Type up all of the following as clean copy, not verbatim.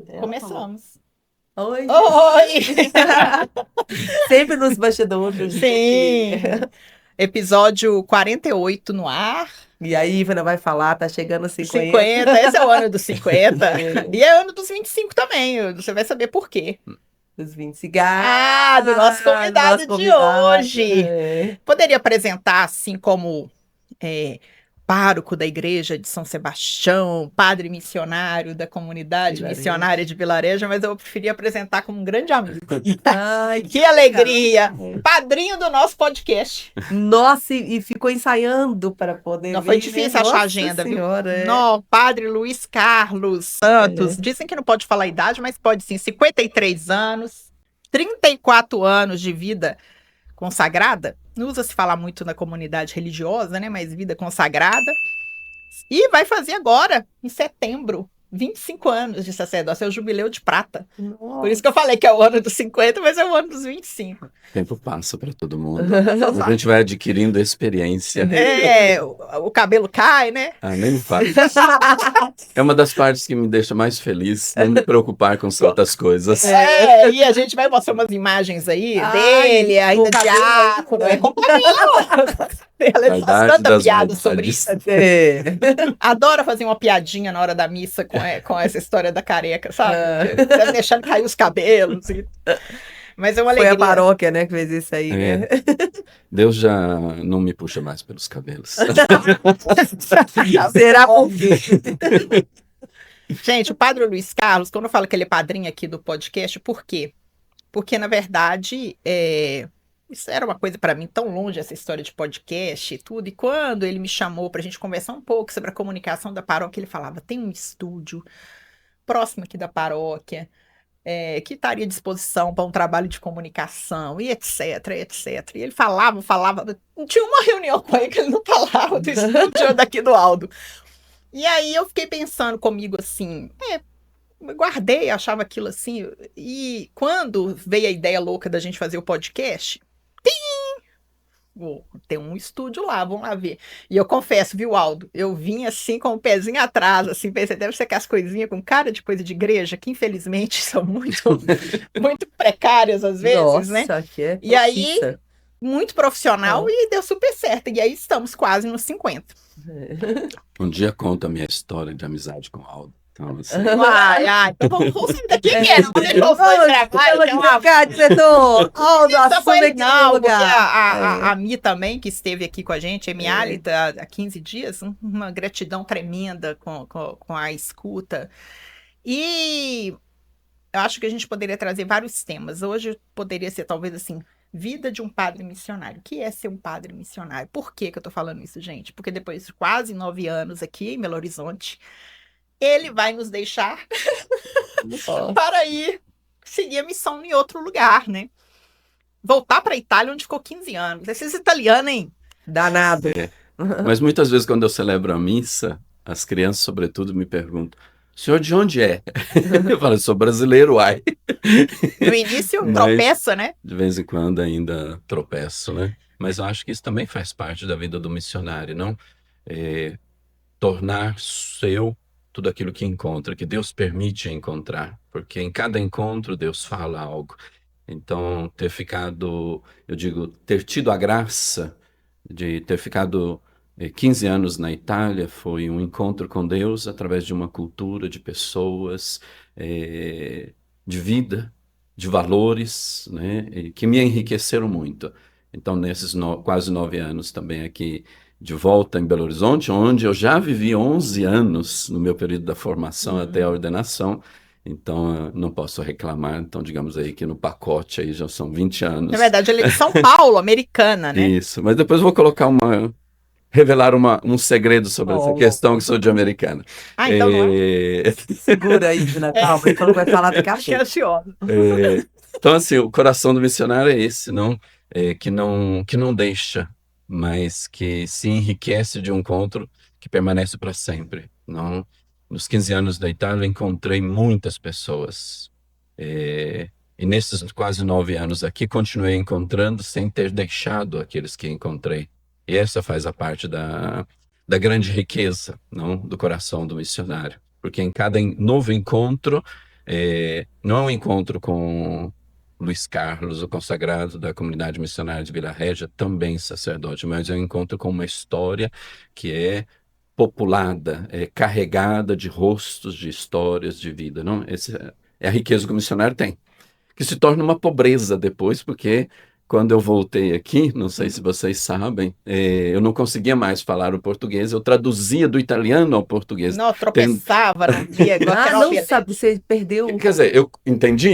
Ela falou. Começamos. Oi! Oi! Sempre nos bastidores. Sim! Episódio 48 no ar. E aí, Ivana vai falar, tá chegando 50. 50, esse é o ano dos 50. É. E é o ano dos 25 também, você vai saber por quê. Dos 20 cigarros. Do nosso convidado de hoje. É. Poderia apresentar assim como pároco da igreja de São Sebastião, padre missionário da comunidade Vilarejo. missionária de Vilarejo, mas eu preferia apresentar como um grande amigo. Ai, Que alegria! legal. Padrinho do nosso podcast. Nossa, e ficou ensaiando para poder Não foi vir, difícil né? achar Nossa agenda, Senhora, viu? é. Não, Padre Luiz Carlos Santos. Dizem que não pode falar a idade, mas pode sim. 53 anos, 34 anos de vida consagrada. Não usa se falar muito na comunidade religiosa, né? Mas vida consagrada. E vai fazer agora, em setembro, 25 anos de sacerdócio. É o jubileu de prata. Por isso que eu falei que é o ano dos 50, mas é o ano dos 25. O tempo passa para todo mundo. A gente vai adquirindo experiência. O cabelo cai, né? Ah, nem me fale. É uma das partes que me deixa mais feliz, não me preocupar com certas coisas. E a gente vai mostrar umas imagens aí dele, ainda com diácono. cabelo. É com cabelo. Ela Verdade faz tanta das piada sobre verdades. isso. É. Adora fazer uma piadinha na hora da missa com essa história da careca, sabe? Ah. Tá deixando cair os cabelos. Mas é uma Foi alegria. a paróquia, né, que fez isso aí, É. né? Deus já não me puxa mais pelos cabelos. Será por quê? Gente, o Padre Luiz Carlos, quando eu falo que ele é padrinho aqui do podcast, por quê? Porque, na verdade, isso era uma coisa para mim tão longe, essa história de podcast e tudo. E quando ele me chamou para a gente conversar um pouco sobre a comunicação da paróquia, ele falava: tem um estúdio próximo aqui da paróquia, que estaria à disposição para um trabalho de comunicação, e etc, etc. E ele falava. Não tinha uma reunião com ele que ele não falava do estúdio daqui do Aldo. E aí eu fiquei pensando comigo assim, eu guardei, achava aquilo assim, e quando veio a ideia louca da gente fazer o podcast, tem um estúdio lá, vamos lá ver. E eu confesso, viu, Aldo? Eu vim assim com o pezinho atrás, assim, pensei, deve ser que as coisinhas com cara de coisa de igreja, que infelizmente são muito, muito precárias às vezes, né? Nossa, que é E aí, profissa. muito profissional e deu super certo. E aí estamos quase nos 50. Um dia conta a minha história de amizade com o Aldo. Então, assim, Então vamos sair daqui, não vou deixar os dois gravar, então, Cá, diretor! Oh, nossa, foi aqui no não, porque lugar. a Mi também, que esteve aqui com a gente, a Mi Alita, há 15 dias, uma gratidão tremenda com a escuta. E eu acho que a gente poderia trazer vários temas. Hoje poderia ser, talvez, assim, vida de um padre missionário. O que é ser um padre missionário? Por que que eu tô falando isso, gente? Porque depois de quase 9 anos aqui em Belo Horizonte, ele vai nos deixar para ir seguir a missão em outro lugar, né? Voltar para a Itália, onde ficou 15 anos. Esses italianos, hein? Danado. mas muitas vezes quando eu celebro a missa, as crianças, sobretudo, me perguntam: o senhor de onde é? Eu falo: sou brasileiro, uai. No início, Mas- tropeça, né? De vez em quando ainda tropeço, né? Mas eu acho que isso também faz parte da vida do missionário, não? Tornar seu tudo aquilo que encontra, que Deus permite encontrar, porque em cada encontro Deus fala algo. Então, ter tido a graça de ter ficado 15 anos na Itália foi um encontro com Deus através de uma cultura, de pessoas, de vida, de valores, né, e que me enriqueceram muito. Então, nesses quase 9 anos também aqui de volta em Belo Horizonte, onde eu já vivi 11 anos no meu período da formação até a ordenação, então não posso reclamar. Então, digamos aí que no pacote aí já são 20 anos. Na verdade, ele é de São Paulo, americana, né? Isso, mas depois eu vou colocar revelar um segredo sobre essa questão, que sou de americana. Então não é. Segura aí, de Natal, ele falou que vai falar daqui a Fiquei pouco. ansiosa. Então, assim, o coração do missionário é esse, não? Que não deixa, mas que se enriquece de um encontro que permanece para sempre, não? Nos 15 anos da Itália, eu encontrei muitas pessoas. E nesses quase 9 anos aqui, continuei encontrando sem ter deixado aqueles que encontrei. E essa faz a parte da grande riqueza, não? Do coração do missionário. Porque em cada novo encontro, Não é um encontro com Luiz Carlos, o consagrado da comunidade missionária de Vila Régia, também sacerdote, mas é um encontro com uma história que é populada, carregada de rostos, de histórias, de vida, não? Essa é a riqueza que o missionário tem, que se torna uma pobreza depois, porque quando eu voltei aqui, não sei se vocês sabem, eu não conseguia mais falar o português, eu traduzia do italiano ao português. Não, tropeçava, não via, igual Ah, aquela não beleza. sabe, você perdeu. Quer dizer, eu entendi,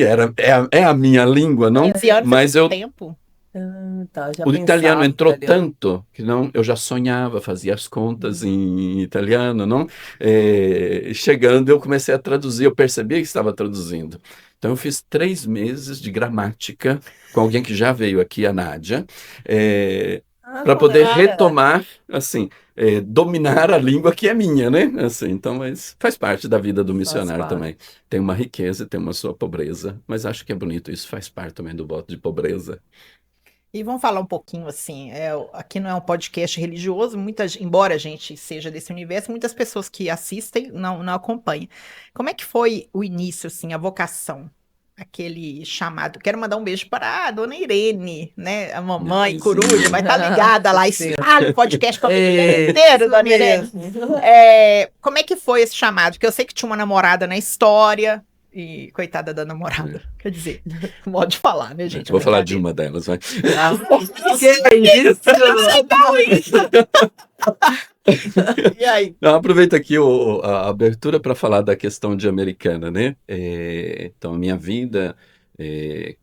é a minha língua, não? 15 anos Mas é eu, muito tempo. Ah, tá, já o italiano pensava entrou italiano. tanto que não, eu já sonhava, fazia as contas em italiano, não? Chegando, eu comecei a traduzir, eu percebia que estava traduzindo. Então, eu fiz 3 meses de gramática com alguém que já veio aqui, a Nádia, Ah, para poder Cara, retomar, assim, dominar a língua que é minha, né? Assim, então, mas faz parte da vida do faz missionário parte. também. Tem uma riqueza, tem uma sua pobreza, mas acho que é bonito isso, faz parte também do voto de pobreza. e vamos falar um pouquinho assim, aqui não é um podcast religioso, embora a gente seja desse universo, muitas pessoas que assistem não acompanham. Como é que foi o início, assim, a vocação? Aquele chamado. Quero mandar um beijo para a dona Irene, né? A mamãe Ai, coruja, vai estar ligada lá. Sim. Espalha o podcast para o É, inteiro, isso dona Irene. mesmo. Como é que foi esse chamado? Porque eu sei que tinha uma namorada na história, e coitada da namorada. Quer dizer, modo de falar, né, gente? É Vou falar de brincadeira. uma delas, vai. Ah, que é isso? E aí? Não, aproveita aqui a abertura para falar da questão de americana, né? Então, é,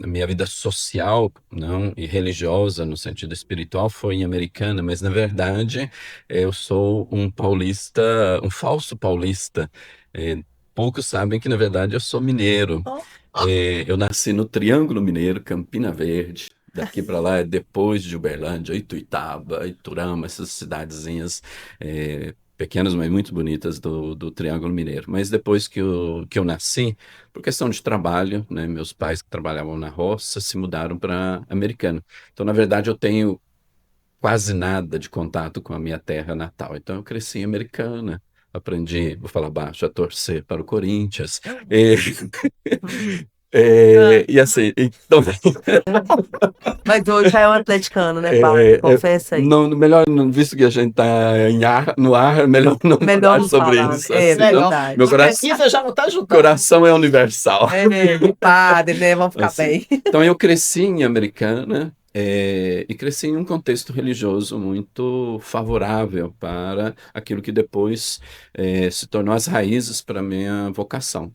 a minha vida social, não, e religiosa no sentido espiritual foi em Americana, mas na verdade eu sou um paulista, um falso paulista. Poucos sabem que na verdade eu sou mineiro. Eu nasci no Triângulo Mineiro, Campina Verde. Daqui para lá é depois de Uberlândia, Ituiutaba, Iturama, essas cidadezinhas pequenas, mas muito bonitas do Triângulo Mineiro. Mas depois que eu nasci, por questão de trabalho, né, meus pais que trabalhavam na roça se mudaram para Americana. Então, na verdade, eu tenho quase nada de contato com a minha terra natal. Então, eu cresci em Americana. Aprendi, vou falar baixo, a torcer para o Corinthians. E, e assim, então, Mas hoje já é um atleticano, né, Bárbara? Confessa aí. não, melhor, visto que a gente está no ar, melhor não Melhor falar não sobre falar, isso. né? É Assim, não? verdade. Meu A pesquisa já não está ajudando. coração é universal. De padre, né? Vamos ficar Assim, bem. então, eu cresci em Americana, e cresci em um contexto religioso muito favorável para aquilo que depois se tornou as raízes para a minha vocação.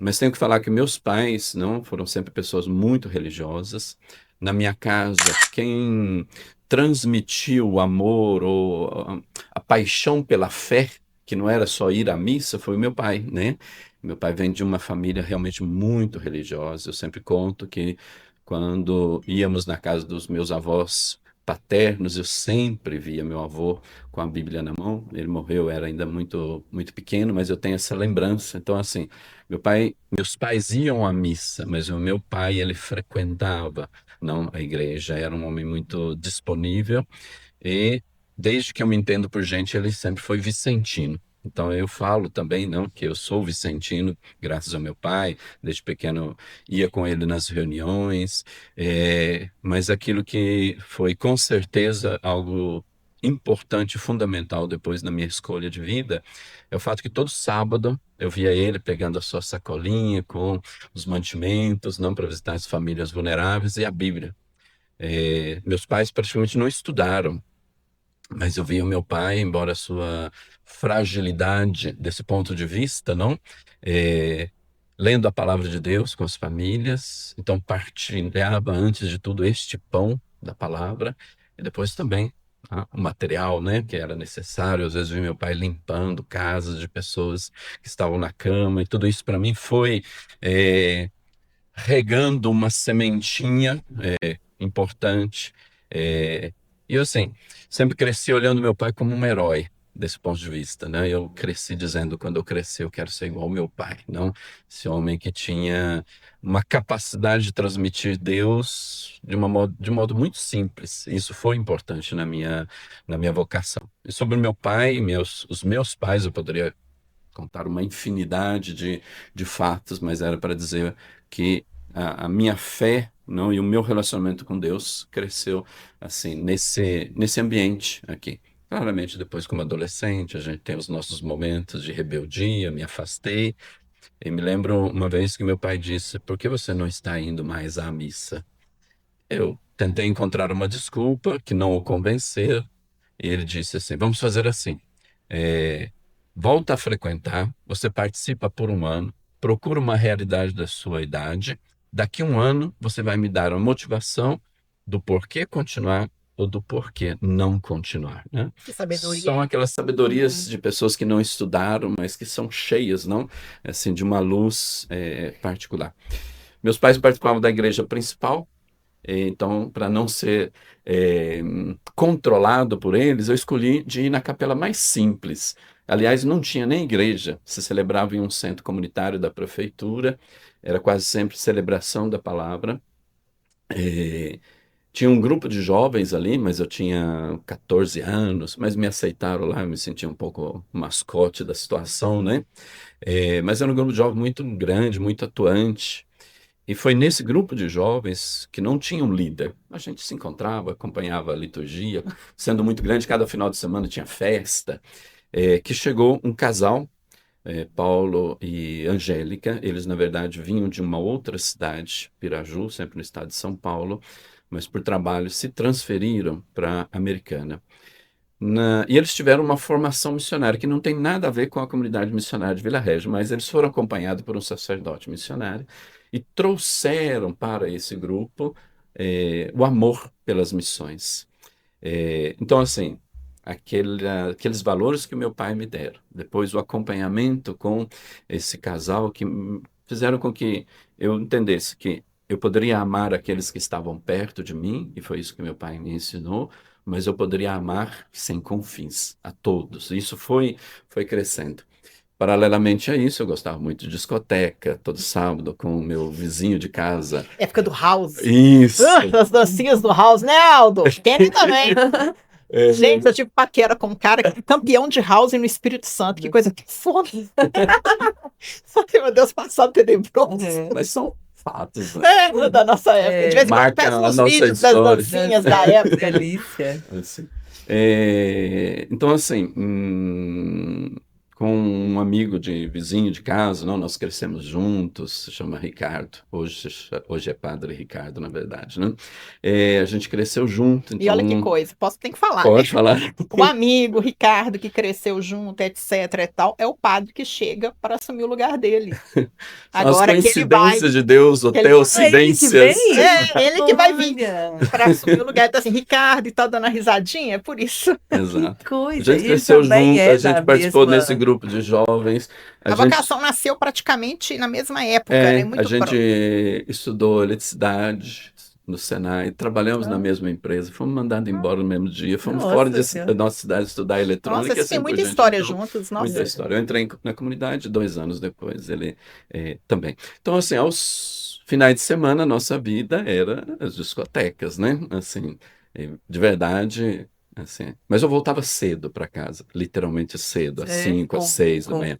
Mas tenho que falar que meus pais não foram sempre pessoas muito religiosas. Na minha casa, quem transmitiu o amor ou a paixão pela fé, que não era só ir à missa, foi o meu pai, né? Meu pai vem de uma família realmente muito religiosa. Eu sempre conto que quando íamos na casa dos meus avós paternos, eu sempre via meu avô com a Bíblia na mão. Ele morreu, eu era ainda muito muito pequeno, mas eu tenho essa lembrança. Então, assim, meus pais iam à missa, mas o meu pai, ele frequentava, não, a igreja, era um homem muito disponível e desde que eu me entendo por gente, ele sempre foi vicentino. Então eu falo também, não, que eu sou vicentino, graças ao meu pai, desde pequeno ia com ele nas reuniões, mas aquilo que foi com certeza algo importante e fundamental depois na minha escolha de vida é o fato que todo sábado eu via ele pegando a sua sacolinha com os mantimentos, não para visitar as famílias vulneráveis e a Bíblia. Meus pais praticamente não estudaram, mas eu via o meu pai, embora a sua fragilidade desse ponto de vista, não, É, lendo a palavra de Deus com as famílias, então partilhava antes de tudo este pão da palavra e depois também o material, né, que era necessário. Às vezes vi meu pai limpando casas de pessoas que estavam na cama e tudo isso para mim foi é, regando uma sementinha importante. É, e eu, assim, sempre cresci olhando meu pai como um herói, desse ponto de vista, né? Eu cresci dizendo, quando eu crescer, eu quero ser igual ao meu pai, não? Esse homem que tinha uma capacidade de transmitir Deus de um modo muito simples. Isso foi importante na minha vocação. E sobre o meu pai, os meus pais, eu poderia contar uma infinidade de fatos, mas era para dizer que a minha fé, não, e o meu relacionamento com Deus cresceu assim nesse ambiente aqui. Claramente, depois, como adolescente, a gente tem os nossos momentos de rebeldia, me afastei. E me lembro uma vez que meu pai disse: por que você não está indo mais à missa? Eu tentei encontrar uma desculpa que não o convenceu, e ele disse assim: vamos fazer assim. É, volta a frequentar, você participa por um ano, procura uma realidade da sua idade. Daqui a um ano, você vai me dar a motivação do porquê continuar ou do porquê não continuar, né? Que sabedoria. São aquelas sabedorias de pessoas que não estudaram, mas que são cheias, não? Assim, de uma luz particular. Meus pais participavam da igreja principal, então, para não ser controlado por eles, eu escolhi de ir na capela mais simples. Aliás, não tinha nem igreja, se celebrava em um centro comunitário da prefeitura, era quase sempre celebração da palavra. Tinha um grupo de jovens ali, mas eu tinha 14 anos, mas me aceitaram lá, eu me sentia um pouco mascote da situação, né? Mas era um grupo de jovens muito grande, muito atuante. E foi nesse grupo de jovens que não tinha um líder. A gente se encontrava, acompanhava a liturgia, sendo muito grande, cada final de semana tinha festa, que chegou um casal, Paulo e Angélica. Eles, na verdade, vinham de uma outra cidade, Piraju, sempre no estado de São Paulo, mas por trabalho se transferiram para Americana. E eles tiveram uma formação missionária que não tem nada a ver com a comunidade missionária de Vila Regia, mas eles foram acompanhados por um sacerdote missionário e trouxeram para esse grupo o amor pelas missões. Então, assim, aqueles valores que o meu pai me deram, depois o acompanhamento com esse casal que fizeram com que eu entendesse que eu poderia amar aqueles que estavam perto de mim, e foi isso que meu pai me ensinou, mas eu poderia amar sem confins, a todos. Isso foi crescendo. Paralelamente a isso, eu gostava muito de discoteca, todo sábado, com o meu vizinho de casa. Época do house. Isso! As dancinhas do house, né, Aldo? Tem também. Gente, eu tive paquera com um cara campeão de house no Espírito Santo. Que coisa que foda. Meu Deus, passado tenebroso. Mas são fatos, né? Da nossa época. De vez em quando Marca peço a uns nossa vídeos das história. dancinhas da época. Delícia. Assim. Então, assim, com um amigo vizinho de casa, não, nós crescemos juntos, se chama Ricardo, hoje é padre Ricardo, na verdade, né? A gente cresceu junto. Então, E olha que coisa, tem que falar, pode né? falar. O amigo, o Ricardo, que cresceu junto, etc e tal, é o padre que chega para assumir o lugar dele. Agora As que ele vai... coincidências de Deus, ou teocidências. Ele que vai vir para assumir o lugar. Então, assim, Ricardo e tal, dando a risadinha, é por isso. Exato. Que coisa. A gente Ele cresceu também junto, é a gente da participou mesma- desse grupo de jovens. A vocação nasceu praticamente na mesma época, né? A Muito gente próximo. estudou eletricidade no Senai, trabalhamos na mesma empresa, fomos mandados embora no mesmo dia, fomos Nossa fora Senhora. da nossa cidade estudar eletrônica. Nossa, vocês têm assim por muita diante. história Então, juntos, muita nossa. história. Eu entrei na comunidade 2 anos depois, ele também. Então, assim, aos finais de semana, a nossa vida era as discotecas, né? Assim, de verdade, assim. Mas eu voltava cedo para casa, literalmente cedo, às 5, às 6 da manhã.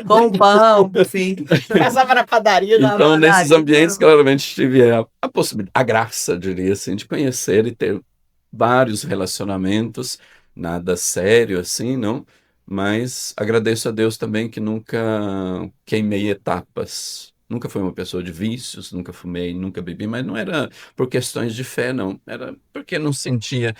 Com pão, sim. Passava na padaria. Então, nesses verdade, ambientes, claramente, tive a possibilidade, a graça, diria assim, de conhecer e ter vários relacionamentos, nada sério assim, não, mas agradeço a Deus também que nunca queimei etapas. Nunca fui uma pessoa de vícios, nunca fumei, nunca bebi, mas não era por questões de fé, não. Era porque não sentia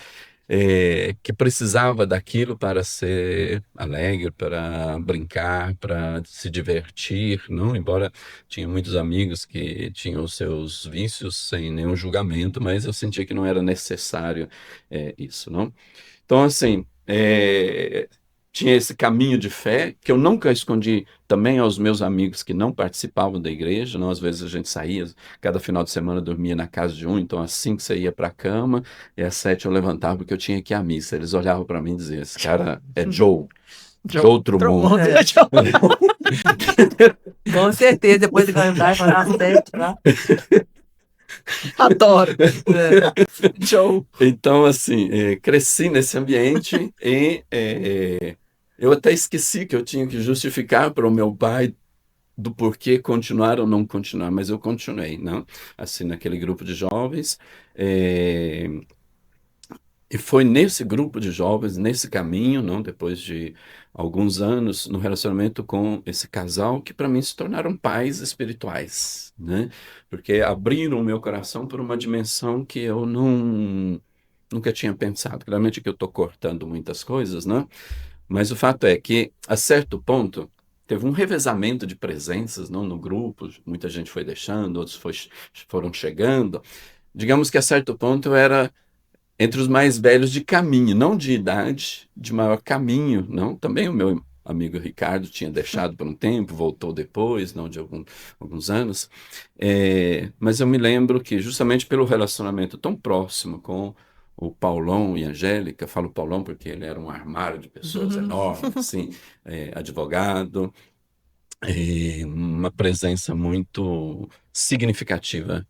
que precisava daquilo para ser alegre, para brincar, para se divertir, não? Embora tinha muitos amigos que tinham os seus vícios sem nenhum julgamento, mas eu sentia que não era necessário isso, não? Então, assim, tinha esse caminho de fé que eu nunca escondi também aos meus amigos que não participavam da igreja. Não, às vezes a gente saía, cada final de semana dormia na casa de um, então às 5 você ia para a cama e às 7 eu levantava porque eu tinha que ir à missa. Eles olhavam para mim e diziam: esse cara é Joe de outro mundo. Com certeza, depois de cantar, falar sete lá. Adoro. Joe. Então, assim, cresci nesse ambiente e Eu até esqueci que eu tinha que justificar para o meu pai do porquê continuar ou não continuar, mas eu continuei, não? Assim, naquele grupo de jovens. eh, E foi nesse grupo de jovens, nesse caminho, não? Depois de alguns anos no relacionamento com esse casal, que para mim se tornaram pais espirituais, né? Porque abriram o meu coração por uma dimensão que eu nunca tinha pensado. Claramente que eu estou cortando muitas coisas, né? Mas o fato é que, a certo ponto, teve um revezamento de presenças, não, no grupo. Muita gente foi deixando, outros foram chegando. Digamos que a certo ponto eu era entre os mais velhos de caminho, não de idade, de maior caminho, não. Também o meu amigo Ricardo tinha deixado por um tempo, voltou depois, não de alguns anos. Mas eu me lembro que justamente pelo relacionamento tão próximo com o Paulão e a Angélica, falo Paulão porque ele era um armário de pessoas enorme, assim, advogado, uma presença muito significativa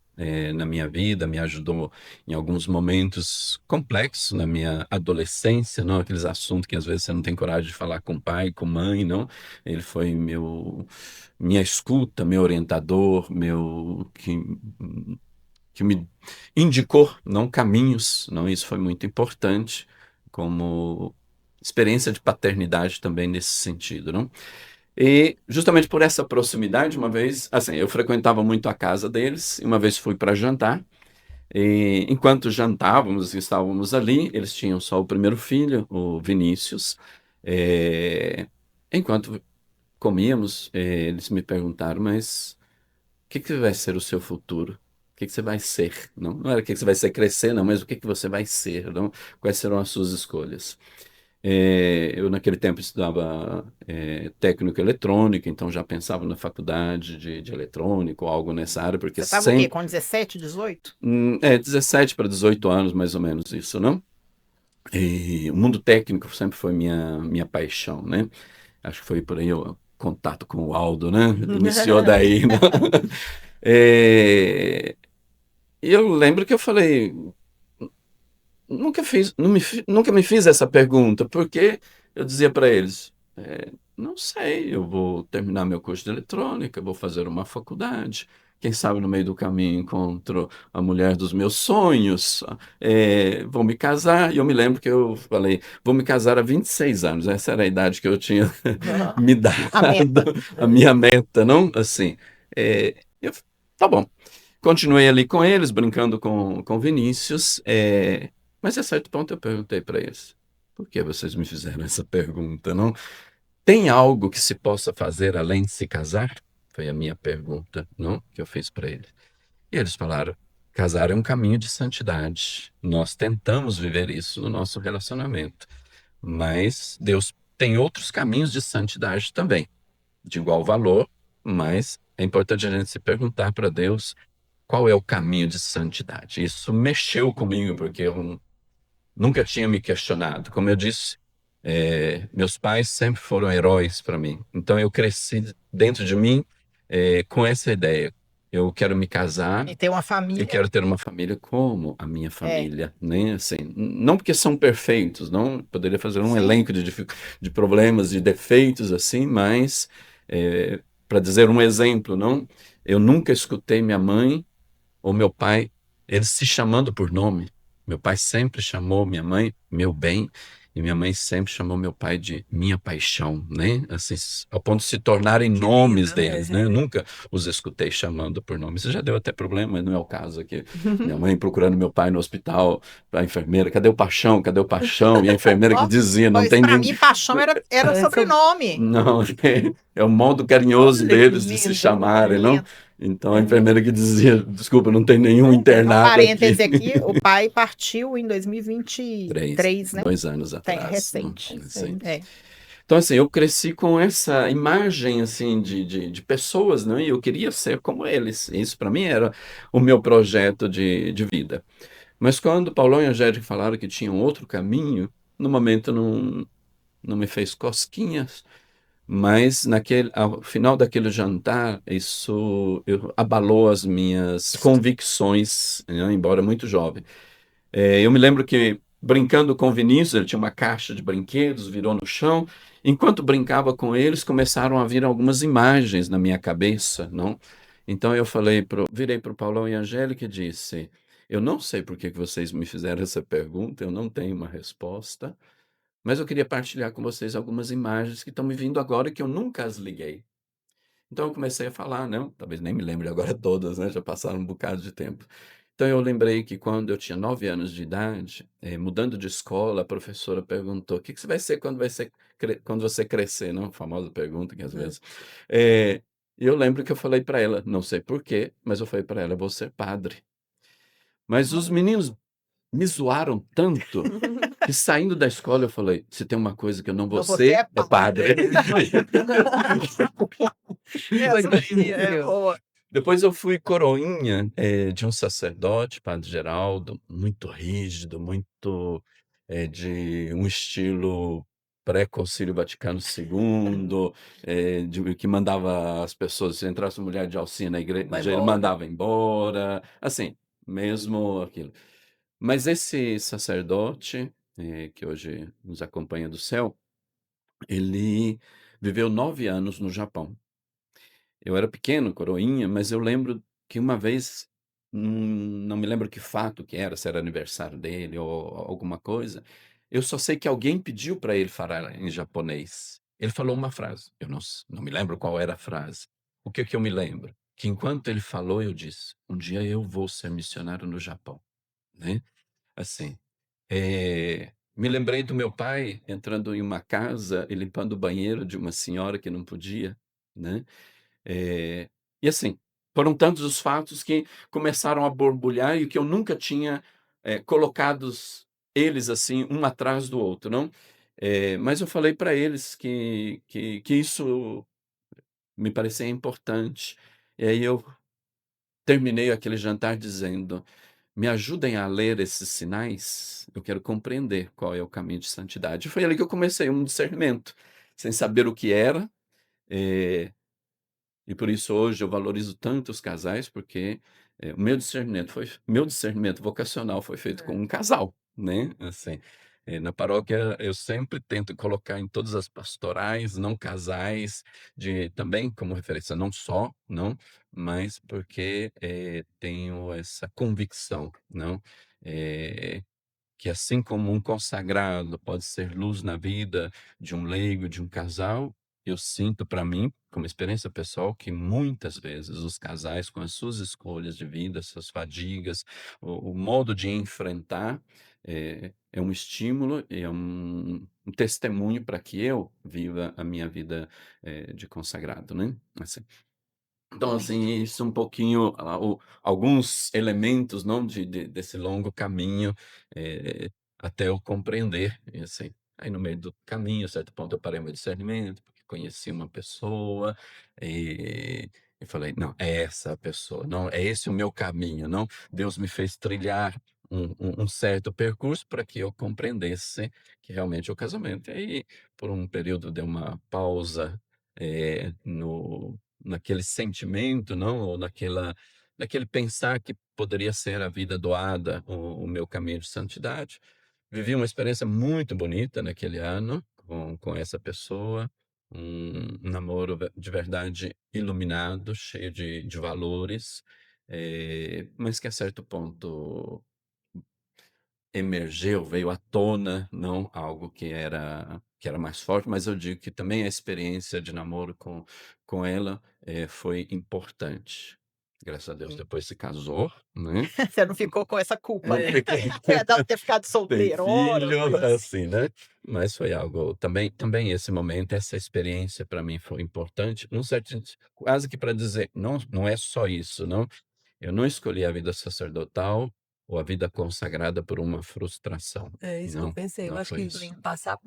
na minha vida, me ajudou em alguns momentos complexos na minha adolescência, não aqueles assuntos que às vezes você não tem coragem de falar com pai, com mãe, não. Ele foi minha escuta, meu orientador, que me indicou, não caminhos, não, isso foi muito importante como experiência de paternidade também nesse sentido, não? E justamente por essa proximidade, uma vez, assim, eu frequentava muito a casa deles, e uma vez fui para jantar, e enquanto jantávamos, estávamos ali, eles tinham só o primeiro filho, o Vinícius. Enquanto comíamos, eles me perguntaram, mas o que vai ser o seu futuro? O que você vai ser? Não era o que você vai ser crescer, não, mas o que você vai ser? Não? Quais serão as suas escolhas? Eu, naquele tempo, estudava técnico eletrônico, então já pensava na faculdade de eletrônico, ou algo nessa área, porque Você estava o quê? sempre. Com 17, 18? 17 para 18 anos, mais ou menos, isso, não? E o mundo técnico sempre foi minha paixão, né? Acho que foi por aí o contato com o Aldo, né? Iniciou daí, né? E eu lembro que eu falei, nunca me fiz essa pergunta, porque eu dizia para eles, não sei, eu vou terminar meu curso de eletrônica, vou fazer uma faculdade, quem sabe no meio do caminho encontro a mulher dos meus sonhos, vou me casar, e eu me lembro que eu falei, vou me casar há 26 anos, essa era a idade que eu tinha me dado, a minha meta, não? Assim, eu, tá bom. Continuei ali com eles, brincando com Vinícius, mas a certo ponto eu perguntei para eles, por que vocês me fizeram essa pergunta, não? Tem algo que se possa fazer além de se casar? Foi a minha pergunta, não? Que eu fiz para eles. E eles falaram, casar é um caminho de santidade. Nós tentamos viver isso no nosso relacionamento, mas Deus tem outros caminhos de santidade também, de igual valor, mas é importante a gente se perguntar para Deus qual é o caminho de santidade. Isso mexeu comigo, porque eu nunca tinha me questionado. Como eu disse, meus pais sempre foram heróis para mim. Então eu cresci dentro de mim com essa ideia. Eu quero me casar, E ter uma eu família. quero ter uma família como a minha É. família, né? Assim, não porque são perfeitos, não poderia fazer um Sim. elenco de problemas, de defeitos assim, mas para dizer um exemplo, não? Eu nunca escutei minha mãe ou meu pai, eles se chamando por nome. Meu pai sempre chamou minha mãe meu bem, e minha mãe sempre chamou meu pai de minha paixão, né? Assim, ao ponto de se tornarem nomes deles, né? Eu nunca os escutei chamando por nome. Isso já deu até problema, mas não é o caso aqui. Minha mãe procurando meu pai no hospital, a enfermeira, cadê o paixão? Cadê o paixão? E a enfermeira que dizia, não Pois tem pra ninguém. mim, paixão era sobrenome. Não, é o modo carinhoso Olha que deles de se lindo, chamarem, não? lindo. Então a enfermeira que dizia, desculpa, não tem nenhum Um internado parêntese aqui. aqui, o pai partiu em 2023, né? 2 anos Tem, atrás. recente. Assim. É. Então, assim, eu cresci com essa imagem, assim, de pessoas, né? E eu queria ser como eles. Isso, para mim, era o meu projeto de vida. Mas quando Paulão e a Angélica falaram que tinham outro caminho, no momento não me fez cosquinhas. Mas ao final daquele jantar, isso abalou as minhas convicções, né, embora muito jovem. Eu me lembro que brincando com o Vinícius, ele tinha uma caixa de brinquedos, virou no chão. Enquanto brincava com eles, começaram a vir algumas imagens na minha cabeça, não? Então eu virei para o Paulão e a Angélica e disse: eu não sei por que vocês me fizeram essa pergunta, eu não tenho uma resposta, mas eu queria partilhar com vocês algumas imagens que estão me vindo agora e que eu nunca as liguei. Então eu comecei a falar, não, talvez nem me lembre agora todas, né? Já passaram um bocado de tempo. Então eu lembrei que quando eu tinha 9 anos de idade, mudando de escola, a professora perguntou: o que você vai ser quando você crescer? Não? A famosa pergunta que às vezes. E eu lembro que eu falei para ela, não sei por quê, mas eu falei para ela: eu vou ser padre. Mas os meninos me zoaram tanto que saindo da escola eu falei: se tem uma coisa que eu não vou ser, é padre. Depois eu fui coroinha de um sacerdote, Padre Geraldo, muito rígido, muito de um estilo pré-Concílio Vaticano II, que mandava as pessoas, se entrasse uma mulher de alcinha na igreja, ele mandava embora, assim, mesmo aquilo. Mas esse sacerdote, que hoje nos acompanha do céu, ele viveu 9 anos no Japão. Eu era pequeno, coroinha, mas eu lembro que uma vez, não me lembro que fato que era, se era aniversário dele ou alguma coisa, eu só sei que alguém pediu para ele falar em japonês. Ele falou uma frase, eu não me lembro qual era a frase. O que eu me lembro? Que enquanto ele falou, eu disse: um dia eu vou ser missionário no Japão, né? Assim, me lembrei do meu pai entrando em uma casa e limpando o banheiro de uma senhora que não podia, né? Eh, e assim, foram tantos os fatos que começaram a borbulhar e que eu nunca tinha, colocados eles, assim, um atrás do outro, não. Mas eu falei para eles que isso me parecia importante. E aí eu terminei aquele jantar dizendo: "Me ajudem a ler esses sinais, eu quero compreender qual é o caminho de santidade". Foi ali que eu comecei um discernimento, sem saber o que era, eh e por isso hoje eu valorizo tanto os casais, porque, o meu discernimento vocacional foi feito com um casal, né, assim. Na paróquia eu sempre tento colocar em todas as pastorais, não casais, também como referência, não só, não, mas porque, tenho essa convicção, não, eh que assim como um consagrado pode ser luz na vida de um leigo, de um casal, eu sinto para mim, como experiência pessoal, que muitas vezes os casais, com as suas escolhas de vida, suas fadigas, o modo de enfrentar, é um estímulo e é um testemunho para que eu viva a minha vida de consagrado, né? Assim. Então, assim, isso um pouquinho, alguns elementos, não, desse longo caminho, até eu compreender, e assim, aí no meio do caminho, a certo ponto eu parei meu discernimento, porque conheci uma pessoa, e falei: "Não, é essa a pessoa, não, é esse o meu caminho", não. Deus me fez trilhar um certo percurso para que eu compreendesse que realmente é o casamento. E aí, por um período, deu uma pausa, no naquele sentimento, não, ou naquele pensar que poderia ser a vida doada, o meu caminho de santidade. Vivi uma experiência muito bonita naquele ano com essa pessoa, um namoro de verdade iluminado, cheio de valores, mas que a certo ponto emergeu, veio à tona, não algo que era mais forte, mas eu digo que também a experiência de namoro com ela, foi importante. Graças a Deus depois se casou, né. Você não ficou com essa culpa, Não né? fiquei De ter ficado tem solteiro, filho, coisa assim. assim, né. Mas foi algo também esse momento, essa experiência para mim foi importante, num certo sentido, quase que para dizer: "Não é só isso, não, eu não escolhi a vida sacerdotal ou a vida consagrada por uma frustração. É isso que eu Não, pensei. Eu não acho foi que isso". passar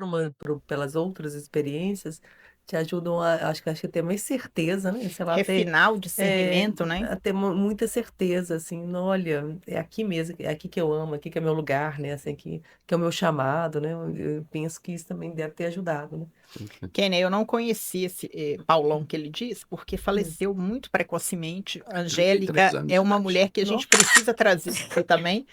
pelas outras experiências te ajudam acho que a ter mais certeza, né, sei lá, Refinar o discernimento, né? a ter muita certeza, assim, "Não, olha, é aqui mesmo, é aqui que eu amo, aqui que é meu lugar, né, assim, que é o meu chamado", né, eu penso que isso também deve ter ajudado, né. Kenny, eu não conheci esse Paulão que ele diz, porque Hum. faleceu muito precocemente. A 33 Angélica anos é de uma idade. mulher que a gente precisa trazer aqui também,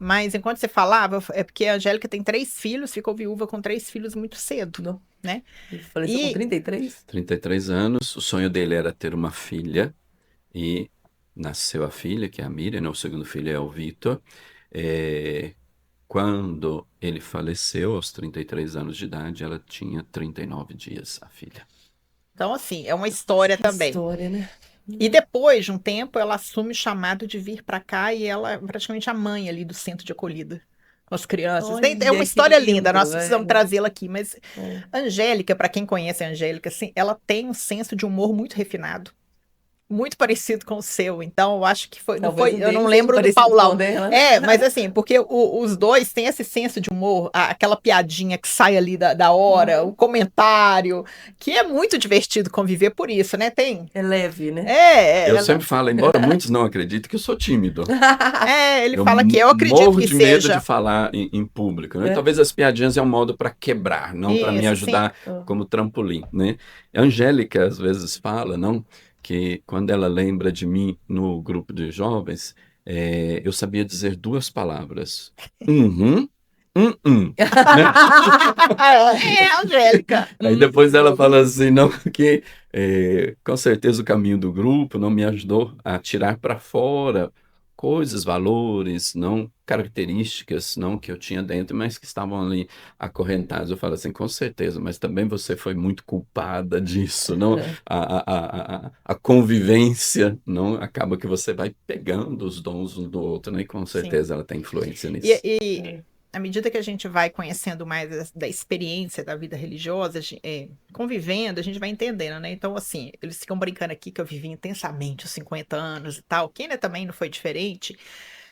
Mas enquanto você falava, é porque a Angélica tem 3 filhos, ficou viúva com 3 filhos muito cedo, Não. né? Ele faleceu com E 33? 33 anos, o sonho dele era ter uma filha e nasceu a filha, que é a Miriam, né? O segundo filho é o Vitor. É, Quando ele faleceu, aos 33 anos de idade, ela tinha 39 dias, a filha. então, assim, é uma história Que também. história, né? E depois de um tempo, ela assume o chamado de vir para cá e ela é praticamente a mãe ali do centro de acolhida com as crianças. É uma Olha, que história linda, nós lindo. precisamos trazê-la aqui. Mas É. a Angélica, para quem conhece a Angélica, assim, ela tem um senso de humor muito refinado. Muito parecido com o seu, então eu acho que foi, não Talvez foi, o eu não dele seja lembro do parecido com Paulão. o dela. Mas assim, porque os dois têm esse senso de humor, aquela piadinha que sai ali da hora, o comentário, que é muito divertido conviver por isso, né? Tem. É leve, né? Eu Ela, sempre falo, embora muitos não acreditem, que eu sou tímido. ele Eu fala que eu acredito morro que de medo de seja. falar em público, né? É. Talvez as piadinhas é um modo para quebrar, não para me Isso, sim. ajudar como trampolim, né? A Angélica às vezes fala, não, que quando ela lembra de mim no grupo de jovens, eu sabia dizer 2 palavras. Uhum, né? Angélica. Aí depois ela fala assim, não, que com certeza o caminho do grupo não me ajudou a tirar para fora coisas, valores, não características, não que eu tinha dentro, mas que estavam ali acorrentados. Eu falo assim, com certeza, mas também você foi muito culpada disso, não? A convivência, não? Acaba que você vai pegando os dons um do outro, né? E com Sim. certeza ela tem influência E, nisso. e à medida que a gente vai conhecendo mais da experiência da vida religiosa, convivendo, a gente vai entendendo, né? Então, assim, eles ficam brincando aqui que eu vivi intensamente os 50 anos e tal. Kenia também não foi diferente.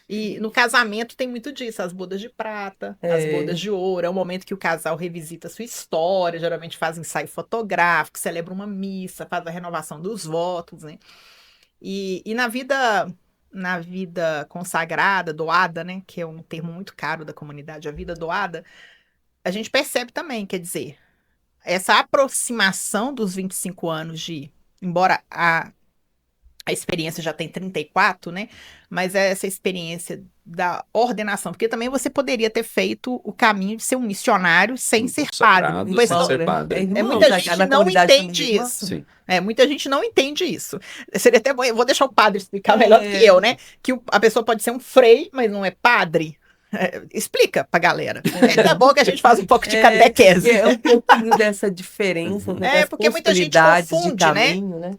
E no casamento tem muito disso, as bodas de prata, as bodas de ouro. É o momento que o casal revisita a sua história, geralmente faz ensaio fotográfico, celebra uma missa, faz a renovação dos votos, né? E na vida consagrada, doada, né, que é um termo muito caro da comunidade, a vida doada, a gente percebe também, quer dizer, essa aproximação dos 25 anos embora a experiência já tem 34, né, mas é essa experiência da ordenação, porque também você poderia ter feito o caminho de ser um missionário sem ser padre. Consagrado, Pois sem não, ser padre. irmão, muita já gente na não comunidade também entende é irmão. isso. Sim. Muita gente não entende isso. Seria até bom, eu vou deixar o padre explicar melhor que eu, né? Que a pessoa pode ser um frei, mas não é padre. Explica pra galera. É bom que a gente faz um pouco de catequese. É um pouquinho dessa diferença, né, das Porque muita gente possibilidades de confunde, né? caminho, né?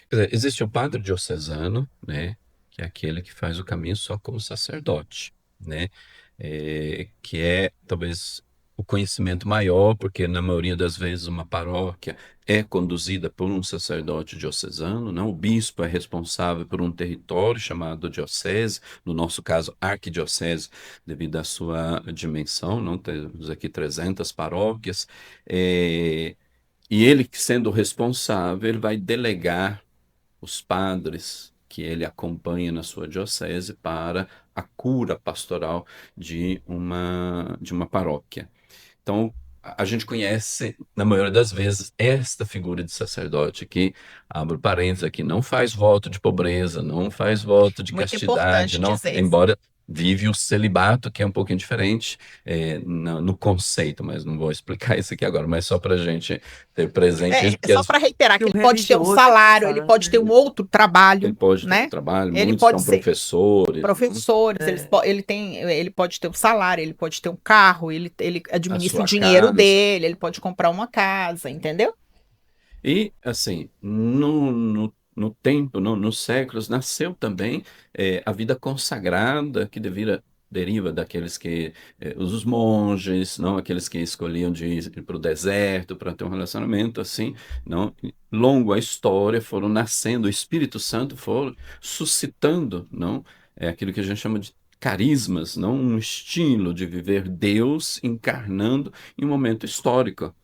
Quer dizer, existe o padre diocesano, né, que é aquele que faz o caminho só como sacerdote, né, que é talvez o conhecimento maior, porque na maioria das vezes uma paróquia é conduzida por um sacerdote diocesano, não? O bispo é responsável por um território chamado diocese, no nosso caso arquidiocese, devido à sua dimensão, não? Temos aqui 300 paróquias, e ele, sendo responsável, ele vai delegar os padres que ele acompanha na sua diocese para a cura pastoral de uma paróquia. Então, a gente conhece, na maioria das vezes, esta figura de sacerdote que, abro parênteses aqui, não faz voto de pobreza, não faz voto de Muito castidade, importante não, dizer isso. embora vive o celibato, que é um pouquinho diferente no conceito, mas não vou explicar isso aqui agora, mas só para a gente ter presente isso, porque Só para reiterar que Que o ele pode ter um religioso salário, faz, ele pode ter né? um outro trabalho, ele pode ter né? um trabalho, Ele muitos pode são ser professores, professores, ele pode ter um salário, ele pode ter um carro, ele administra o sua dinheiro casa. dele, ele pode comprar uma casa, entendeu? E, assim, no tempo, nos séculos, nasceu também a vida consagrada que deriva daqueles que, os monges, não, aqueles que escolhiam de ir para o deserto para ter um relacionamento assim, não, longo a história, foram nascendo, o Espírito Santo foi suscitando, não, aquilo que a gente chama de carismas, não, um estilo de viver Deus encarnando em um momento histórico.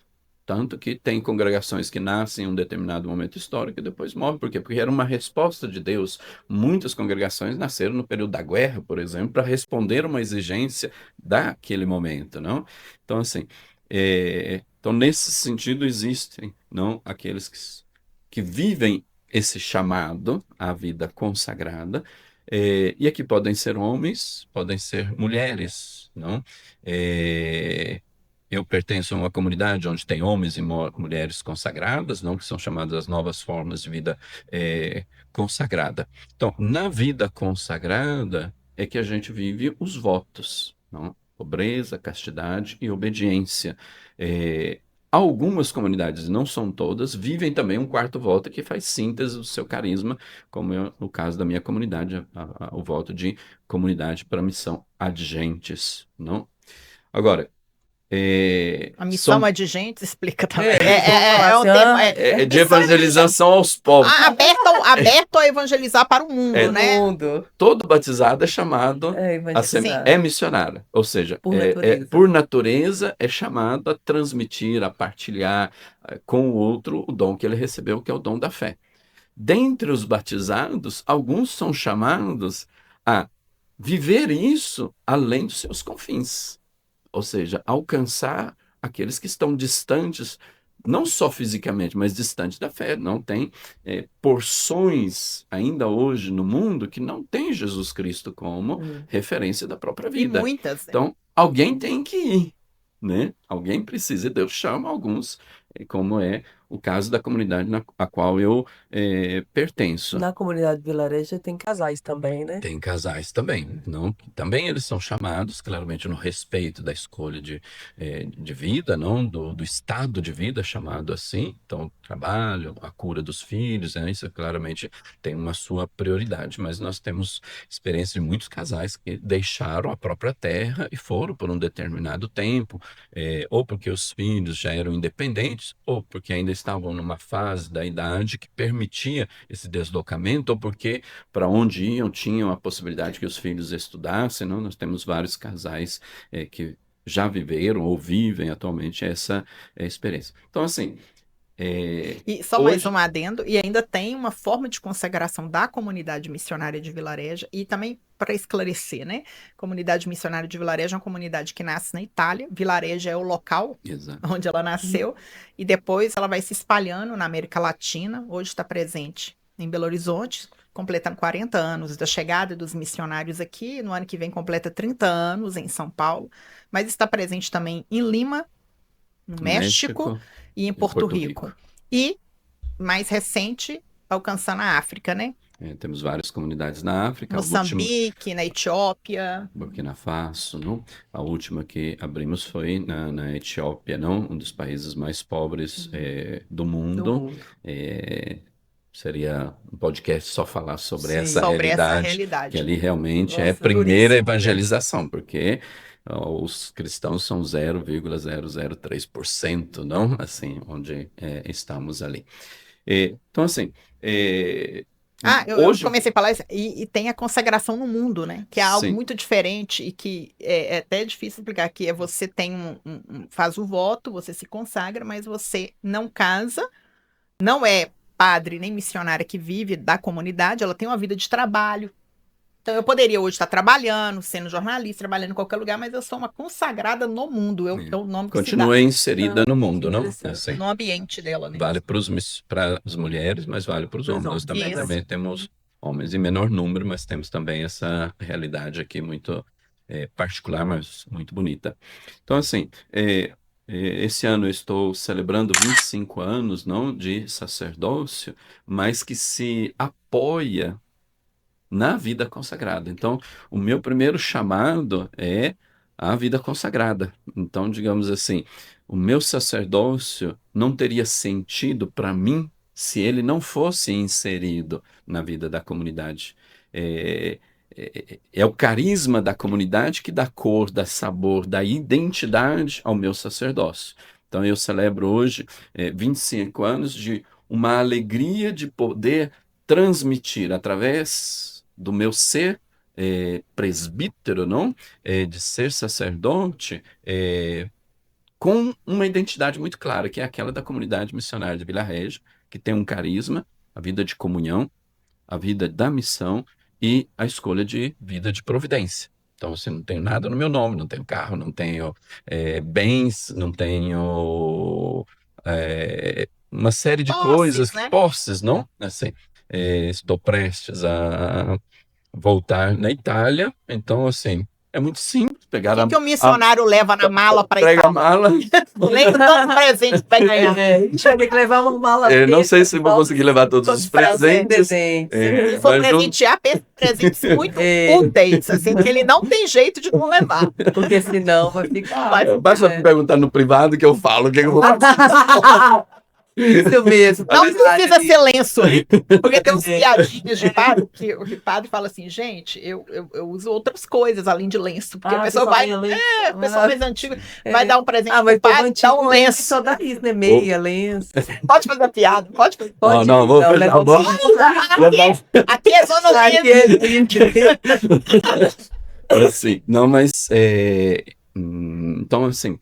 Tanto que tem congregações que nascem em um determinado momento histórico e depois morrem. Por quê? Porque era uma resposta de Deus. Muitas congregações nasceram no período da guerra, por exemplo, para responder a uma exigência daquele momento, não? Então, assim, então nesse sentido existem, não, aqueles que vivem esse chamado à vida consagrada, E aqui podem ser homens, podem ser mulheres, não? É, eu pertenço a uma comunidade onde tem homens e mulheres consagradas, não, que são chamadas as novas formas de vida consagrada. Então, na vida consagrada é que a gente vive os votos, não? Pobreza, castidade e obediência. É, algumas comunidades, não são todas, vivem também um quarto voto que faz síntese do seu carisma, como é no caso da minha comunidade, o voto de comunidade para missão adigentes, não? Agora, A missão são adigente explica também. Vamos falar É um assim, termo. de Missão adigente. evangelização aos povos. Aberto a evangelizar para o mundo, É, né? mundo. Todo batizado é chamado É a ser, evangelizar. é missionário, ou seja, Por natureza. por natureza é chamado a transmitir, a partilhar com o outro o dom que ele recebeu, que é o dom da fé. Dentre os batizados, alguns são chamados a viver isso além dos seus confins, ou seja, alcançar aqueles que estão distantes, não só fisicamente, mas distantes da fé. Não tem porções ainda hoje no mundo que não tem Jesus Cristo como referência da própria E vida. muitas. Então, alguém tem que ir, né? Alguém precisa, e Deus chama alguns, como é o caso da comunidade a qual eu pertenço. Na comunidade vilareja tem casais também, né? Tem casais também, não? Também eles são chamados, claramente, no respeito da escolha de vida, não? Do estado de vida, chamado assim. Então, trabalho, a cura dos filhos, né? Isso claramente tem uma sua prioridade. Mas nós temos experiência de muitos casais que deixaram a própria terra e foram por um determinado tempo, ou porque os filhos já eram independentes, ou porque ainda estavam numa fase da idade que permitia esse deslocamento, ou porque para onde iam tinham a possibilidade que os filhos estudassem, não? Nós temos vários casais que já viveram ou vivem atualmente essa experiência. Então, assim, E só mais hoje... um adendo, e ainda tem uma forma de consagração da comunidade missionária de Vilareja, e também para esclarecer, né? Comunidade missionária de Vilareja é uma comunidade que nasce na Itália, Vilareja é o local Exato. onde ela nasceu, e depois ela vai se espalhando na América Latina, hoje está presente em Belo Horizonte, completando 40 anos da chegada dos missionários aqui, no ano que vem completa 30 anos em São Paulo, mas está presente também em Lima, no México e em Porto Rico. E, mais recente, alcançando a África, né? Temos várias comunidades na África. Moçambique, na Etiópia. Burkina Faso, não? A última que abrimos foi na Etiópia, não? Um dos países mais pobres do mundo. Seria um podcast só falar sobre essa realidade, que ali realmente é a primeira evangelização, porque os cristãos são 0,003%, não? Assim, onde estamos ali. Então, assim, eu comecei a falar isso, e tem a consagração no mundo, né? Que é algo muito diferente e que é até difícil explicar, que é você tem faz o voto, você se consagra, mas você não casa, não é padre nem missionária que vive da comunidade, ela tem uma vida de trabalho. Então, eu poderia hoje estar trabalhando, sendo jornalista, trabalhando em qualquer lugar, mas eu sou uma consagrada no mundo. É o nome que continua se dá. Inserida no mundo, não? Assim. No ambiente dela, né? Vale para as mulheres, mas vale para os homens. Nós também temos homens em menor número, mas temos também essa realidade aqui muito particular, mas muito bonita. Então, assim, esse ano eu estou celebrando 25 anos, não, de sacerdócio, mas que se apoia na vida consagrada. Então, o meu primeiro chamado é a vida consagrada. Então, digamos assim, o meu sacerdócio não teria sentido para mim se ele não fosse inserido na vida da comunidade. É o carisma da comunidade que dá cor, dá sabor, dá identidade ao meu sacerdócio. Então, eu celebro hoje 25 anos de uma alegria de poder transmitir através do meu ser presbítero, não? De ser sacerdote, com uma identidade muito clara, que é aquela da comunidade missionária de Vila Regia, que tem um carisma, a vida de comunhão, a vida da missão e a escolha de vida de providência. Então, assim, não tenho nada no meu nome, não tenho carro, não tenho bens, não tenho uma série de coisas, né? posses, não? Assim, estou prestes a voltar na Itália. Então, assim, é muito simples. O Pegar que que o missionário leva na mala para Prega a Itália? mala. Lembra todo presente que vai ganhar. A gente vai ter que levar uma mala Não sei se vou só conseguir levar todos os presentes. presentes. Se for Mas presentear, presentes muito É. úteis, assim, que ele não tem jeito de não levar. Porque senão vai ficar. basta perguntar no privado que eu falo o que eu vou Isso mesmo. Não verdade. precisa ser lenço, porque tem uns piadinhas de padre que o padre fala assim, gente, eu uso outras coisas além de lenço, porque a pessoa vai, o pessoal mais antigo vai dar um presente mas pro povo padre, dá um antigo lenço. só dá isso, né? Meia, lenço. Pode fazer piada, pode fazer. Pode, não, vou fechar leva a boca. Aqui é zona Aqui livre. Assim, não, mas então assim,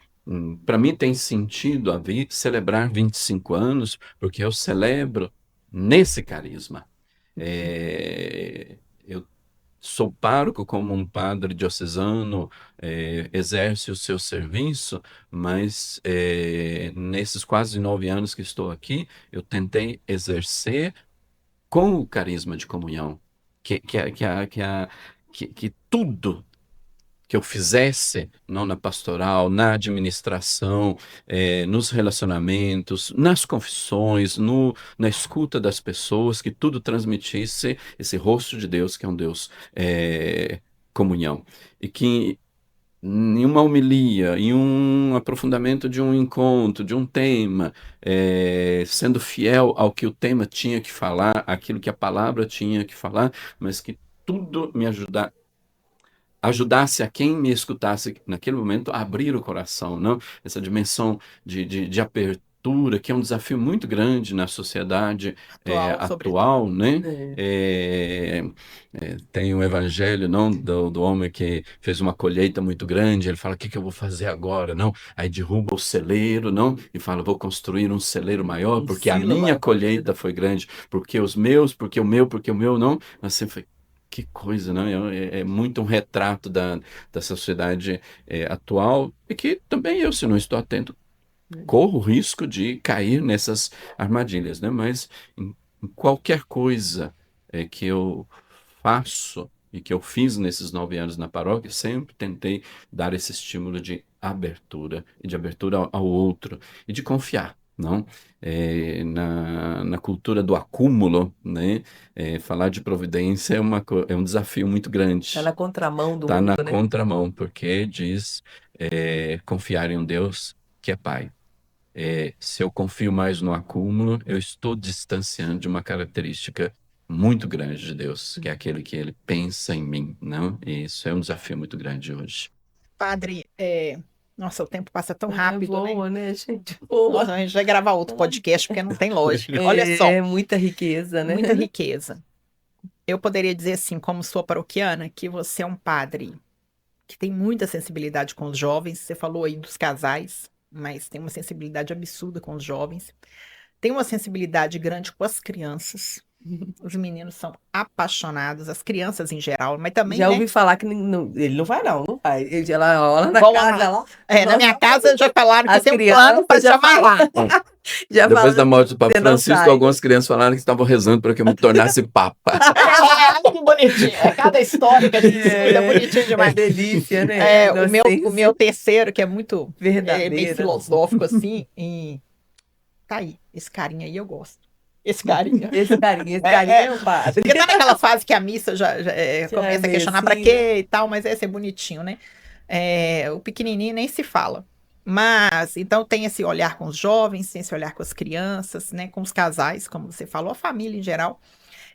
para mim tem sentido celebrar 25 anos, porque eu celebro nesse carisma. Eu sou pároco como um padre diocesano, exerce o seu serviço, mas nesses quase 9 anos que estou aqui, eu tentei exercer com o carisma de comunhão, que tudo que eu fizesse, não na pastoral, na administração, nos relacionamentos, nas confissões, na escuta das pessoas, que tudo transmitisse esse rosto de Deus, que é um Deus comunhão. E que em uma homilia, em um aprofundamento de um encontro, de um tema, sendo fiel ao que o tema tinha que falar, aquilo que a palavra tinha que falar, mas que tudo me ajudasse a quem me escutasse naquele momento a abrir o coração, não? Essa dimensão de abertura, que é um desafio muito grande na sociedade atual, né? Tem um evangelho, não, do homem que fez uma colheita muito grande, ele fala, o que que eu vou fazer agora, não? Aí derruba o celeiro, não? E fala, vou construir um celeiro maior, porque a minha colheita foi grande, porque os meus, porque o meu, não? Assim, foi que coisa, né? É muito um retrato da sociedade atual e que também eu, se não estou atento, corro o risco de cair nessas armadilhas, né? Mas em qualquer coisa que eu faço e que eu fiz nesses 9 anos na paróquia, sempre tentei dar esse estímulo de abertura e de abertura ao outro e de confiar. Não, na cultura do acúmulo, né? Falar de providência é um desafio muito grande. Está na contramão do Está mundo, na né? contramão, porque diz confiar em um Deus que é Pai. Se eu confio mais no acúmulo, eu estou distanciando de uma característica muito grande de Deus, que é aquele que ele pensa em mim, não? E isso é um desafio muito grande hoje. Padre, nossa, o tempo passa tão rápido, né? Voa, né, gente? Nossa, a gente vai gravar outro podcast, porque não tem lógica. Olha só, É muita riqueza, né? muita riqueza. Eu poderia dizer assim, como sua paroquiana, que você é um padre que tem muita sensibilidade com os jovens. Você falou aí dos casais, mas tem uma sensibilidade absurda com os jovens. Tem uma sensibilidade grande com as crianças. Os meninos são apaixonados, as crianças em geral, mas também, Já né? ouvi falar que ele não vai, não vai. Ele lá na Vão casa, lá. na minha casa já falaram que As eu tenho um plano para crianças já chamar lá. Já Depois fala da morte do Papa você não Francisco, sai. algumas crianças falaram que estavam rezando para que eu me tornasse Papa. Que bonitinho. É cada história que a gente escuta, é bonitinho É demais. delícia, né? O meu terceiro, que é muito meio verdadeiro. filosófico, assim, tá aí. Esse carinha aí eu gosto. Esse carinha. Esse carinha é um padre. Porque tá naquela fase que a missa já começa a questionar pra assim, quê e tal, mas esse é bonitinho, né? O pequenininho nem se fala. Mas, então tem esse olhar com os jovens, tem esse olhar com as crianças, né? Com os casais, como você falou, a família em geral.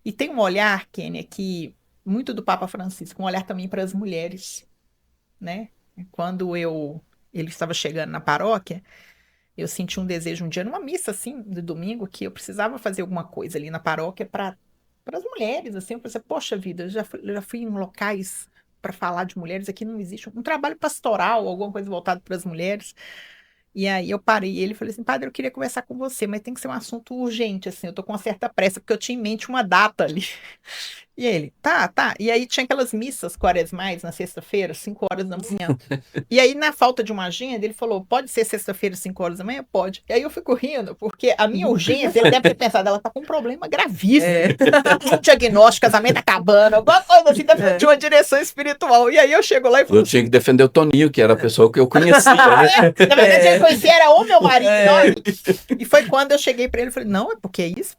E tem um olhar, Kênia, que muito do Papa Francisco, um olhar também para as mulheres, né? Quando ele estava chegando na paróquia, eu senti um desejo um dia numa missa, assim, de domingo, que eu precisava fazer alguma coisa ali na paróquia para as mulheres, assim. Eu pensei, poxa vida, eu já fui em locais para falar de mulheres, aqui não existe um trabalho pastoral, alguma coisa voltada para as mulheres. E aí eu parei e ele falou assim, padre, eu queria conversar com você, mas tem que ser um assunto urgente, assim, eu tô com uma certa pressa, porque eu tinha em mente uma data ali. E ele, tá. E aí tinha aquelas missas quaresmais na sexta-feira, 5 horas da manhã. E aí, na falta de uma agenda, ele falou, pode ser sexta-feira, 5 horas da manhã? Pode. E aí eu fico rindo, porque a minha urgência, ele deve ter pensado, ela tá com um problema gravíssimo. Um diagnóstico, casamento acabando, alguma coisa assim, de uma direção espiritual. E aí eu chego lá e falo, Eu tinha que defender o Toninho, que era a pessoa que eu conhecia. Né? na verdade, ele conhecia, era o meu marido. E foi quando eu cheguei pra ele e falei, não, é porque é isso?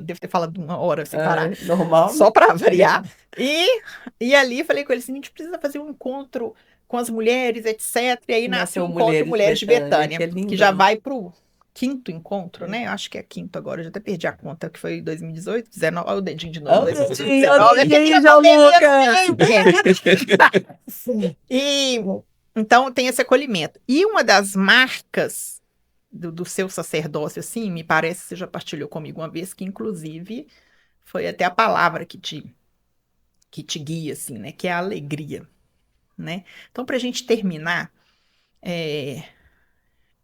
Deve ter falado 1 hora sem parar. Normal. Só pra variar. E ali falei com ele assim, a gente precisa fazer um encontro com as mulheres, etc. E aí nasce o encontro Mulheres de Betânia, que já vai pro 5º encontro, né? Acho que é 5º agora, eu já até perdi a conta, que foi 2018, 19, olha o dedinho de novo. Olha o dedinho, João Lucas! E então tem esse acolhimento. E uma das marcas do seu sacerdócio, assim, me parece que você já partilhou comigo uma vez, que inclusive foi até a palavra que te guia, assim, né? Que é a alegria, né? Então, para a gente terminar,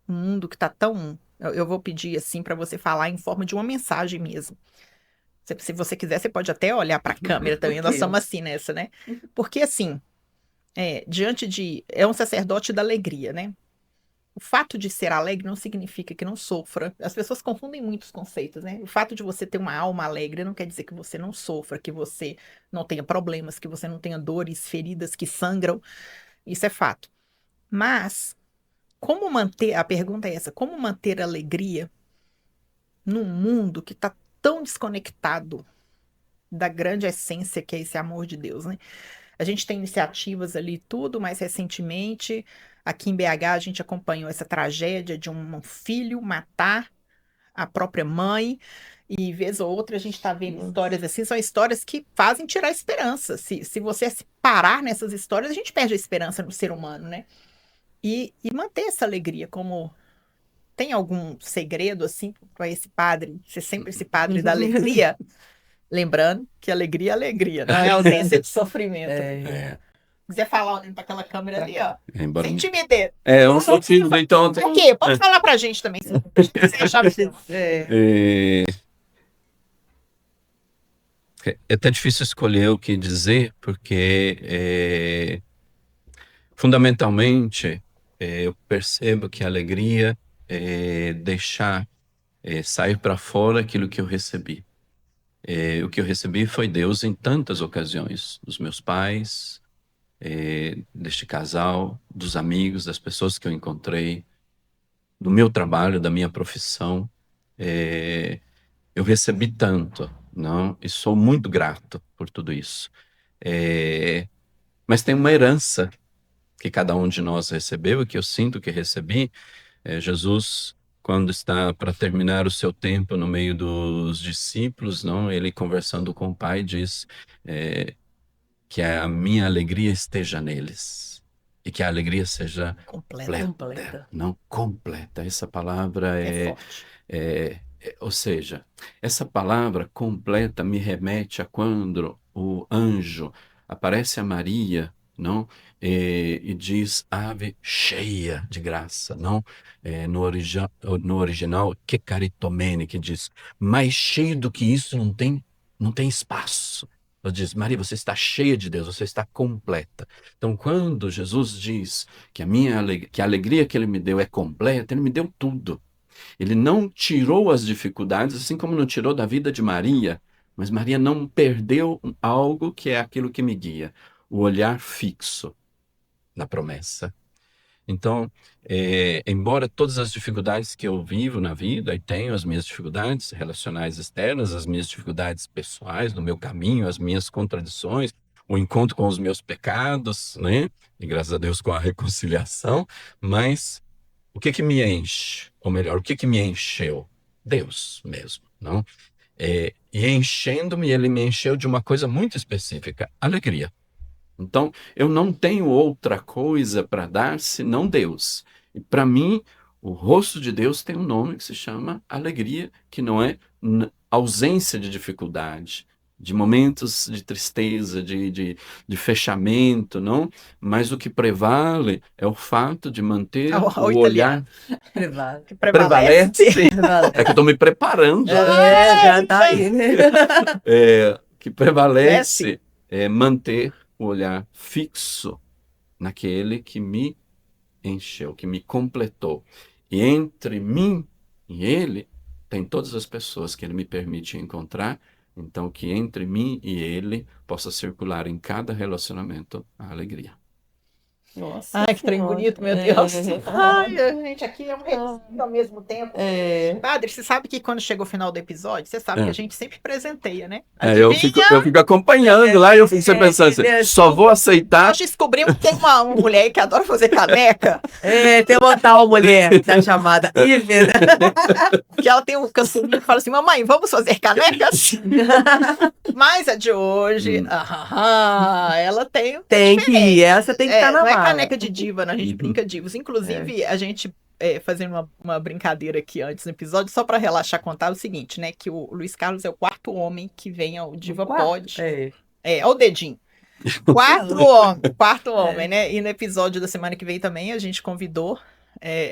um mundo que tá tão... Eu vou pedir, assim, para você falar em forma de uma mensagem mesmo. Se você quiser, você pode até olhar para a câmera também. Nós somos assim nessa, né? Porque, assim, diante de... É um sacerdote da alegria, né? O fato de ser alegre não significa que não sofra. As pessoas confundem muitos conceitos, né? O fato de você ter uma alma alegre não quer dizer que você não sofra, que você não tenha problemas, que você não tenha dores, feridas que sangram. Isso é fato. Mas, como manter... A pergunta é essa. Como manter a alegria num mundo que está tão desconectado da grande essência que é esse amor de Deus, né? A gente tem iniciativas ali tudo, mais recentemente, aqui em BH a gente acompanhou essa tragédia de um filho matar a própria mãe, e vez ou outra a gente está vendo histórias assim, são histórias que fazem tirar a esperança. Se você se parar nessas histórias, a gente perde a esperança no ser humano, né? E manter essa alegria, como... Tem algum segredo, assim, para esse padre, ser sempre esse padre da alegria? Lembrando que alegria é alegria, não é ausência de sofrimento. Se quiser falar olhando para aquela câmera ali, ó. Sem timidez. Eu sou filho, então... Aqui, pode falar pra gente também, se você achar preciso. É até difícil escolher o que dizer, porque fundamentalmente eu percebo que a alegria é deixar sair para fora aquilo que eu recebi. O que eu recebi foi Deus em tantas ocasiões, dos meus pais, deste casal, dos amigos, das pessoas que eu encontrei, do meu trabalho, da minha profissão. Eu recebi tanto, não? E sou muito grato por tudo isso. Mas tem uma herança que cada um de nós recebeu e que eu sinto que recebi. Jesus, quando está para terminar o seu tempo no meio dos discípulos, não? Ele conversando com o Pai diz que a minha alegria esteja neles e que a alegria seja completa. Não completa. Essa palavra forte. Ou seja, essa palavra completa me remete a quando o anjo aparece a Maria, não? E diz ave cheia de graça, não? No original, que caritomene, que diz mais cheio do que isso não tem espaço. Ela diz, Maria, você está cheia de Deus, você está completa. Então, quando Jesus diz que a alegria que ele me deu é completa, ele me deu tudo. Ele não tirou as dificuldades, assim como não tirou da vida de Maria, mas Maria não perdeu algo que é aquilo que me guia, o olhar fixo na promessa. Então, embora todas as dificuldades que eu vivo na vida, e tenho as minhas dificuldades relacionais externas, as minhas dificuldades pessoais no meu caminho, as minhas contradições, o encontro com os meus pecados, né? E graças a Deus com a reconciliação, mas o que me enche? Ou melhor, o que me encheu? Deus mesmo, não? E enchendo-me, ele me encheu de uma coisa muito específica, alegria. Então, eu não tenho outra coisa para dar senão Deus. E para mim, o rosto de Deus tem um nome que se chama alegria, que não é ausência de dificuldade, de momentos de tristeza, de fechamento, não? Mas o que prevale é o fato de manter o olhar... Prevalece. É que eu estou me preparando. Já tá aí, né? que prevalece é manter o olhar fixo naquele que me encheu, que me completou. E entre mim e ele, tem todas as pessoas que ele me permite encontrar, então que entre mim e ele possa circular em cada relacionamento a alegria. Nossa Ai, que trem Senhora. bonito, meu Deus. Ai, gente, aqui é um requisito ao mesmo tempo. É. Padre, você sabe que quando chega o final do episódio, você sabe É. que a gente sempre presenteia, né? Eu fico acompanhando lá e eu fico sempre pensando assim, só vou aceitar. Nós descobrimos que tem uma mulher que adora fazer caneca, Tem uma tal mulher da chamada Ivy, né? que ela tem um cancelinho que fala assim, mamãe, vamos fazer canecas? Mas a de hoje, ela tem... Tem que ir, essa tem que estar na não é mala. caneca de diva, não, a gente brinca divos. Inclusive, a gente fazendo uma brincadeira aqui antes do episódio, só para relaxar, contar o seguinte, né? Que o Luiz Carlos é o quarto homem que vem ao Diva Pod. Olha o dedinho. Quarto homem, né? E no episódio da semana que vem também a gente convidou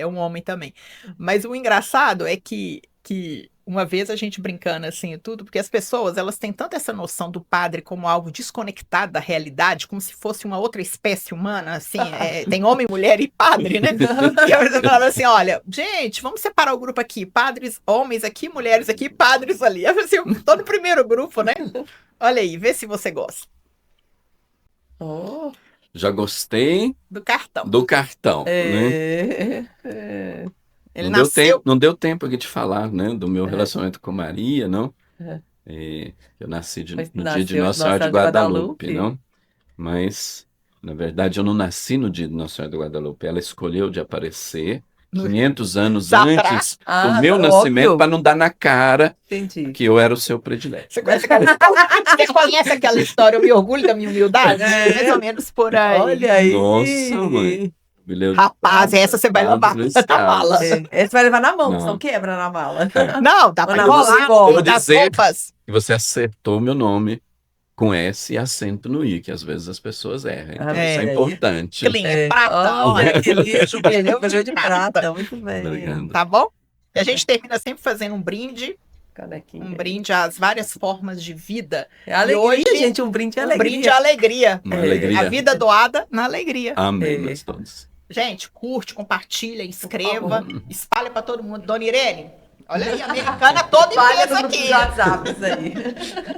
um homem também. Mas o engraçado é que uma vez a gente brincando assim e tudo, porque as pessoas, elas têm tanto essa noção do padre como algo desconectado da realidade, como se fosse uma outra espécie humana, assim, tem homem, mulher e padre, né? E elas falam assim, olha, gente, vamos separar o grupo aqui, padres, homens aqui, mulheres aqui, padres ali. Eu falei assim, tô no primeiro grupo, né? Olha aí, vê se você gosta. Já gostei do cartão. Né? Ele nasceu... não deu tempo aqui de falar, né, do meu relacionamento com Maria, não? Eu nasci no dia de Nossa Senhora de Guadalupe, não? Mas, na verdade, eu não nasci no dia de Nossa Senhora de Guadalupe. Ela escolheu de aparecer 500 anos antes do meu nascimento, para não dar na cara que eu era o seu predileto. Você conhece aquela história? Eu me orgulho da minha humildade? Mais ou menos por aí. Olha aí. Nossa, mãe. Rapaz, essa você vai levar na mala. Essa vai levar na mão, senão quebra na mala. Não, dá pra enrolar. Eu vou dizer roupas. Que você acertou meu nome com S e acento no I, que às vezes as pessoas erram. Então isso é importante. Prata. Olha, que lixo, perdeu de prata. Muito bem. Obrigado. Tá bom? E a gente termina sempre fazendo um brinde. Canequinha. Um brinde às várias formas de vida. Alegria, hoje, gente, um brinde à alegria. Um brinde à alegria. Alegria. A vida doada na alegria. Amém, nós todos. Gente, curte, compartilha, inscreva, espalha pra todo mundo. Dona Irene, olha aí, americana toda empresa aqui. WhatsApp, isso aí.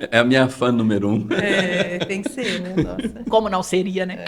É a minha fã número 1. Tem que ser, né? Nossa. Como não seria, né?